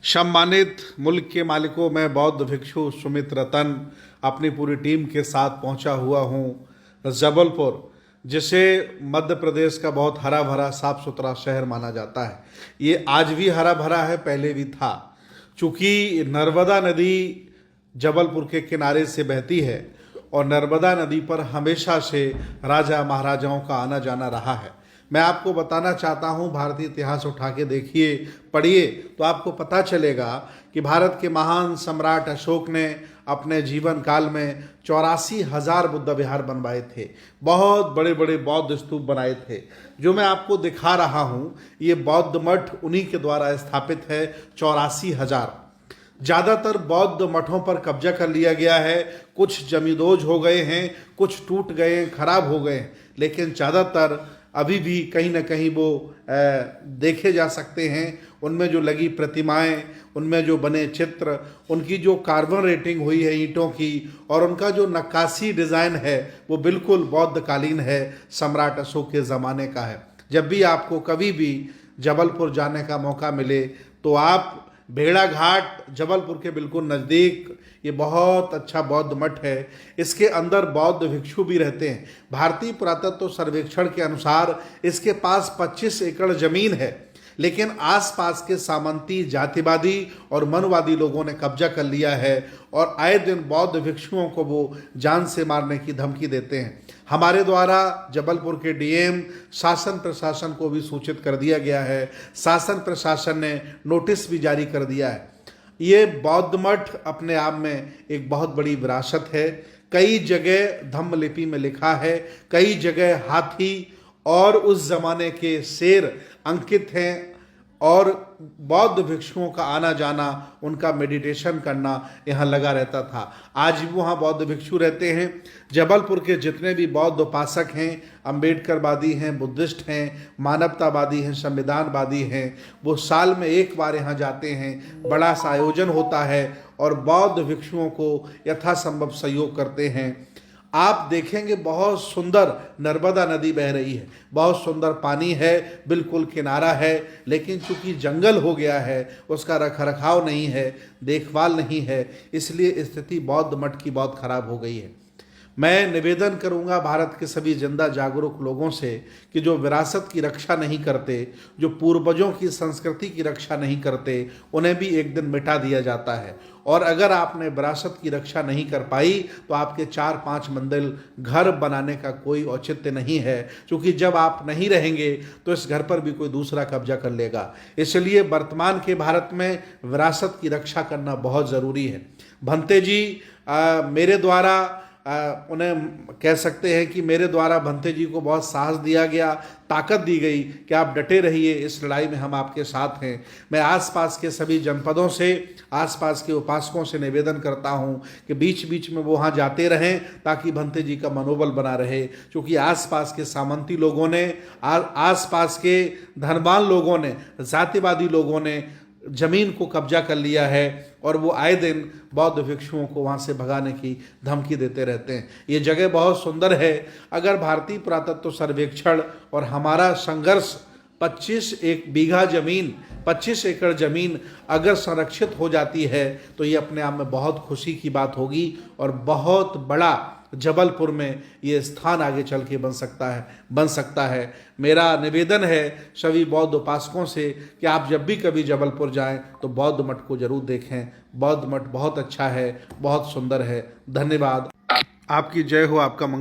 सम्मानित मुल्क के मालिकों, मैं बौद्ध भिक्षु सुमित रतन अपनी पूरी टीम के साथ पहुंचा हुआ हूं जबलपुर, जिसे मध्य प्रदेश का बहुत हरा भरा साफ सुथरा शहर माना जाता है। ये आज भी हरा भरा है, पहले भी था। चूँकि नर्मदा नदी जबलपुर के किनारे से बहती है और नर्मदा नदी पर हमेशा से राजा महाराजाओं का आना जाना रहा है। मैं आपको बताना चाहता हूँ, भारतीय इतिहास उठा के देखिए, पढ़िए, तो आपको पता चलेगा कि भारत के महान सम्राट अशोक ने अपने जीवन काल में 84,000 बुद्ध विहार बनवाए थे। बहुत बड़े बड़े बौद्ध स्तूप बनाए थे। जो मैं आपको दिखा रहा हूँ, ये बौद्ध मठ उन्हीं के द्वारा स्थापित है। 84,000। ज़्यादातर बौद्ध मठों पर कब्जा कर लिया गया है। कुछ जमींदोज हो गए हैं, कुछ टूट गए, खराब हो गए, लेकिन ज़्यादातर अभी भी कहीं ना कहीं वो देखे जा सकते हैं। उनमें जो लगी प्रतिमाएं, उनमें जो बने चित्र, उनकी जो कार्बन रेटिंग हुई है ईंटों की, और उनका जो नक्काशी डिज़ाइन है वो बिल्कुल बौद्धकालीन है, सम्राट अशोक के ज़माने का है। जब भी आपको कभी भी जबलपुर जाने का मौका मिले तो आप भेड़ा घाट, जबलपुर के बिल्कुल नज़दीक, ये बहुत अच्छा बौद्ध मठ है। इसके अंदर बौद्ध भिक्षु भी रहते हैं। भारतीय पुरातत्व सर्वेक्षण के अनुसार इसके पास 25 एकड़ जमीन है, लेकिन आसपास के सामंती, जातिवादी और मनवादी लोगों ने कब्जा कर लिया है और आए दिन बौद्ध भिक्षुओं को वो जान से मारने की धमकी देते हैं। हमारे द्वारा जबलपुर के डीएम, शासन प्रशासन को भी सूचित कर दिया गया है। शासन प्रशासन ने नोटिस भी जारी कर दिया है। ये बौद्ध मठ अपने आप में एक बहुत बड़ी विरासत है। कई जगह धम्म लिपि में लिखा है, कई जगह हाथी और उस जमाने के शेर अंकित हैं, और बौद्ध भिक्षुओं का आना जाना, उनका मेडिटेशन करना यहाँ लगा रहता था। आज भी वहाँ बौद्ध भिक्षु रहते हैं। जबलपुर के जितने भी बौद्ध उपासक हैं, अम्बेडकरवादी हैं, बुद्धिस्ट हैं, मानवतावादी हैं, संविधानवादी हैं, वो साल में एक बार यहाँ जाते हैं। बड़ा सा आयोजन होता है और बौद्ध भिक्षुओं को यथासंभव सहयोग करते हैं। आप देखेंगे बहुत सुंदर नर्मदा नदी बह रही है, बहुत सुंदर पानी है, बिल्कुल किनारा है, लेकिन चूंकि जंगल हो गया है, उसका रखरखाव नहीं है, देखभाल नहीं है, इसलिए स्थिति बौद्ध मठ की बहुत खराब हो गई है। मैं निवेदन करूंगा भारत के सभी जिंदा जागरूक लोगों से कि जो विरासत की रक्षा नहीं करते, जो पूर्वजों की संस्कृति की रक्षा नहीं करते, उन्हें भी एक दिन मिटा दिया जाता है। और अगर आपने विरासत की रक्षा नहीं कर पाई तो आपके 4-5 मंजिल घर बनाने का कोई औचित्य नहीं है, क्योंकि जब आप नहीं रहेंगे तो इस घर पर भी कोई दूसरा कब्जा कर लेगा। इसलिए वर्तमान के भारत में विरासत की रक्षा करना बहुत ज़रूरी है। भंते जी मेरे द्वारा उन्हें कह सकते हैं कि मेरे द्वारा भंते जी को बहुत साहस दिया गया, ताकत दी गई कि आप डटे रहिए, इस लड़ाई में हम आपके साथ हैं। मैं आसपास के सभी जनपदों से, आसपास के उपासकों से निवेदन करता हूं कि बीच बीच में वो वहाँ जाते रहें, ताकि भंते जी का मनोबल बना रहे। क्योंकि आसपास के सामंती लोगों ने, आसपास के धनवान लोगों ने, जातिवादी लोगों ने जमीन को कब्जा कर लिया है और वो आए दिन बौद्ध भिक्षुओं को वहाँ से भगाने की धमकी देते रहते हैं। ये जगह बहुत सुंदर है। अगर भारतीय पुरातत्व सर्वेक्षण और हमारा संघर्ष 25 एकड़ जमीन अगर संरक्षित हो जाती है तो ये अपने आप में बहुत खुशी की बात होगी और बहुत बड़ा जबलपुर में ये स्थान आगे चल के बन सकता है। मेरा निवेदन है सभी बौद्ध उपासकों से कि आप जब भी कभी जबलपुर जाएं तो बौद्ध मठ को जरूर देखें। बौद्ध मठ बहुत अच्छा है, बहुत सुंदर है। धन्यवाद। आपकी जय हो, आपका मंगल।